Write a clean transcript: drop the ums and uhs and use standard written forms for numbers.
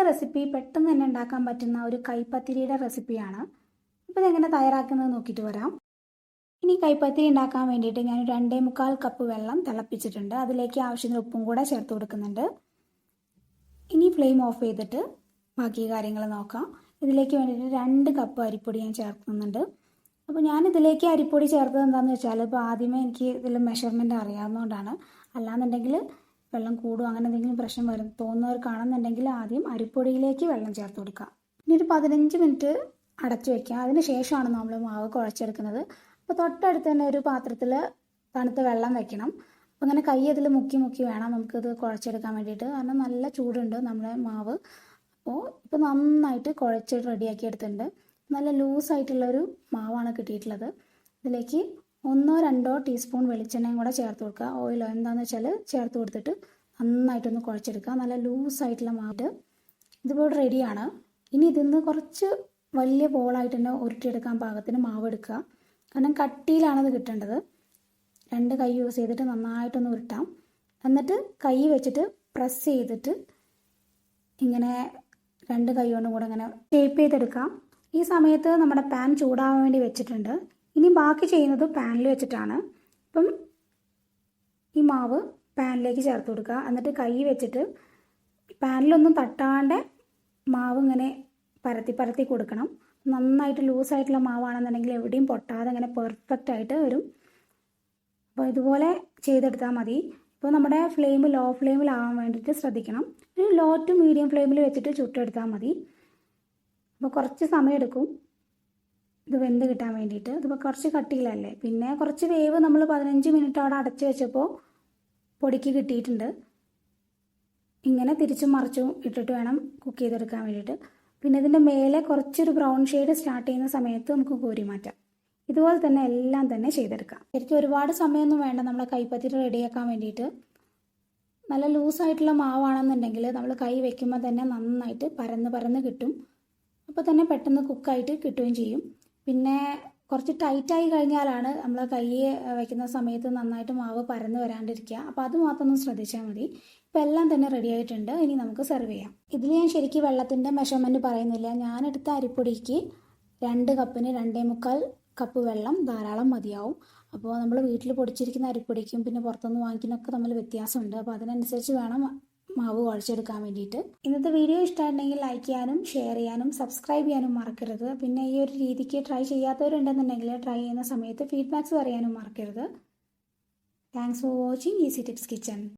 Recipe പെട്ടെന്ന് തന്നെ ഉണ്ടാക്കാൻ പറ്റുന്ന ഒരു കൈപ്പത്തിരിയുടെ റെസിപ്പിയാണ്. അപ്പോൾ ഇതെങ്ങനെ തയ്യാറാക്കുന്നത് നോക്കിയിട്ട് വരാം. ഇനി കൈപ്പത്തിരി ഉണ്ടാക്കാൻ വേണ്ടിയിട്ട് ഞാൻ 2.25 കപ്പ് വെള്ളം തിളപ്പിച്ചിട്ടുണ്ട്. അതിലേക്ക് ആവശ്യത്തിന് ഉപ്പും കൂടെ ചേർത്ത് കൊടുക്കുന്നുണ്ട്. ഇനി ഫ്ലെയിം ഓഫ് ചെയ്തിട്ട് ബാക്കി കാര്യങ്ങൾ നോക്കാം. ഇതിലേക്ക് വേണ്ടിയിട്ട് 2 കപ്പ് അരിപ്പൊടി ഞാൻ ചേർക്കുന്നുണ്ട്. അപ്പോൾ ഞാൻ ഇതിലേക്ക് അരിപ്പൊടി ചേർത്തത് എന്താണെന്ന് വെച്ചാൽ, ഇപ്പോൾ ആദ്യമേ എനിക്ക് ഇതിൽ മെഷർമെൻറ്റ് അറിയാവുന്നതുകൊണ്ടാണ്. അല്ലാന്നുണ്ടെങ്കിൽ വെള്ളം കൂടും അങ്ങനെ എന്തെങ്കിലും പ്രശ്നം വരും തോന്നുന്നവർക്കാണെന്നുണ്ടെങ്കിൽ ആദ്യം അരിപ്പൊടിയിലേക്ക് വെള്ളം ചേർത്ത് കൊടുക്കുക. ഇനി ഒരു 15 മിനിറ്റ് അടച്ചു വയ്ക്കുക. അതിന് ശേഷമാണ് നമ്മൾ മാവ് കുഴച്ചെടുക്കുന്നത്. അപ്പോൾ തൊട്ടടുത്ത് തന്നെ ഒരു പാത്രത്തിൽ തണുത്ത വെള്ളം വെക്കണം. അപ്പോൾ അങ്ങനെ കൈ അതിൽ മുക്കി മുക്കി വേണം നമുക്കിത് കുഴച്ചെടുക്കാൻ വേണ്ടിയിട്ട്. കാരണം നല്ല ചൂടുണ്ട് നമ്മുടെ മാവ്. അപ്പോൾ ഇപ്പോൾ നന്നായിട്ട് കുഴച്ച് റെഡിയാക്കി എടുത്തിട്ടുണ്ട്. നല്ല ലൂസായിട്ടുള്ളൊരു മാവാണ് കിട്ടിയിട്ടുള്ളത്. ഇതിലേക്ക് 1-2 ടീസ്പൂൺ വെളിച്ചെണ്ണയും കൂടെ ചേർത്ത് കൊടുക്കുക. ഓയിലോ എന്താണെന്ന് വെച്ചാൽ ചേർത്ത് കൊടുത്തിട്ട് നന്നായിട്ടൊന്ന് കുഴച്ചെടുക്കുക. നല്ല ലൂസായിട്ടുള്ള മാവ് ഇതിപ്പോൾ റെഡിയാണ്. ഇനി ഇതിന്ന് കുറച്ച് വലിയ ബോളായിട്ട് തന്നെ ഉരുട്ടിയെടുക്കാൻ പാകത്തിന് മാവ് എടുക്കുക. കാരണം കട്ടിയിലാണത് കിട്ടേണ്ടത്. 2 കൈ യൂസ് ചെയ്തിട്ട് നന്നായിട്ടൊന്ന് ഉരുട്ടാം. എന്നിട്ട് കൈ വെച്ചിട്ട് പ്രസ് ചെയ്തിട്ട് ഇങ്ങനെ 2 കൈ കൊണ്ടും കൂടെ ഇങ്ങനെ ഷേപ്പ് ചെയ്തെടുക്കാം. ഈ സമയത്ത് നമ്മുടെ പാൻ ചൂടാവാൻ വേണ്ടി വെച്ചിട്ടുണ്ട്. ഇനി ബാക്കി ചെയ്യുന്നത് പാനിൽ വെച്ചിട്ടാണ്. അപ്പം ഈ മാവ് പാനിലേക്ക് ചേർത്ത് കൊടുക്കുക. എന്നിട്ട് കൈ വെച്ചിട്ട് പാനിലൊന്നും തട്ടാണ്ട് മാവ് ഇങ്ങനെ പരത്തി പരത്തി കൊടുക്കണം. നന്നായിട്ട് ലൂസായിട്ടുള്ള മാവാണെന്നുണ്ടെങ്കിൽ എവിടെയും പൊട്ടാതെ ഇങ്ങനെ പെർഫെക്റ്റ് ആയിട്ട് വരും. അപ്പോൾ ഇതുപോലെ ചെയ്തെടുത്താൽ മതി. ഇപ്പോൾ നമ്മുടെ ഫ്ലെയിം ലോ ഫ്ലെയിമിലാവാൻ വേണ്ടിയിട്ട് ശ്രദ്ധിക്കണം. ഒരു ലോ ടു മീഡിയം ഫ്ലെയിമിൽ വെച്ചിട്ട് ചുട്ടെടുത്താൽ മതി. അപ്പോൾ കുറച്ച് സമയം എടുക്കും ഇത് വെന്ത് കിട്ടാൻ വേണ്ടിയിട്ട്. ഇതിപ്പോൾ കുറച്ച് കട്ടിയിലല്ലേ. പിന്നെ കുറച്ച് വേവ് നമ്മൾ 15 മിനിറ്റ് അവിടെ അടച്ച് വെച്ചപ്പോൾ പൊടിക്ക് കിട്ടിയിട്ടുണ്ട്. ഇങ്ങനെ തിരിച്ചും മറിച്ചും ഇട്ടിട്ട് വേണം കുക്ക് ചെയ്തെടുക്കാൻ വേണ്ടിയിട്ട്. പിന്നെ ഇതിൻ്റെ മേലെ കുറച്ചൊരു ബ്രൗൺ ഷെയ്ഡ് സ്റ്റാർട്ട് ചെയ്യുന്ന സമയത്ത് നമുക്ക് കോരി മാറ്റാം. ഇതുപോലെ തന്നെ എല്ലാം തന്നെ ചെയ്തെടുക്കാം. ശരിക്കും ഒരുപാട് സമയമൊന്നും വേണ്ട നമ്മളെ കൈപ്പത്തിരി റെഡിയാക്കാൻ വേണ്ടിയിട്ട്. നല്ല ലൂസായിട്ടുള്ള മാവാണെന്നുണ്ടെങ്കിൽ നമ്മൾ കൈ വെക്കുമ്പോൾ തന്നെ നന്നായിട്ട് പരന്ന് കിട്ടും. അപ്പോൾ തന്നെ പെട്ടെന്ന് കുക്കായിട്ട് കിട്ടുകയും ചെയ്യും. പിന്നെ കുറച്ച് ടൈറ്റായി കഴിഞ്ഞാലാണ് നമ്മൾ കൈ വയ്ക്കുന്ന സമയത്ത് നന്നായിട്ട് മാവ് പരന്ന് വരാണ്ടിരിക്കുക. അപ്പോൾ അത് മാത്രം ഒന്ന് ശ്രദ്ധിച്ചാൽ മതി. ഇപ്പോൾ എല്ലാം തന്നെ റെഡി ആയിട്ടുണ്ട്. ഇനി നമുക്ക് സെർവ് ചെയ്യാം. ഇതിൽ ഞാൻ ശരിക്കും വെള്ളത്തിൻ്റെ മെഷർമെൻറ്റ് പറയുന്നില്ല. ഞാനെടുത്ത അരിപ്പൊടിക്ക് 2 കപ്പിന് 2.25 കപ്പ് വെള്ളം ധാരാളം മതിയാവും. അപ്പോൾ നമ്മൾ വീട്ടിൽ പൊടിച്ചിരിക്കുന്ന അരിപ്പൊടിക്കും പിന്നെ പുറത്തുനിന്ന് വാങ്ങിക്കുന്നൊക്കെ തമ്മിൽ വ്യത്യാസമുണ്ട്. അപ്പോൾ അതിനനുസരിച്ച് വേണം മാവ് കുഴച്ചെടുക്കാൻ വേണ്ടിയിട്ട്. ഇന്നത്തെ വീഡിയോ ഇഷ്ടമായിട്ടുണ്ടെങ്കിൽ ലൈക്ക് ചെയ്യാനും ഷെയർ ചെയ്യാനും സബ്സ്ക്രൈബ് ചെയ്യാനും മറക്കരുത്. പിന്നെ ഈ ഒരു രീതിക്ക് ട്രൈ ചെയ്യാത്തവരുണ്ടെന്നുണ്ടെങ്കിൽ ട്രൈ ചെയ്യുന്ന സമയത്ത് ഫീഡ്ബാക്ക്സ് പറയാനും മറക്കരുത്. Thanks for watching easy tips kitchen.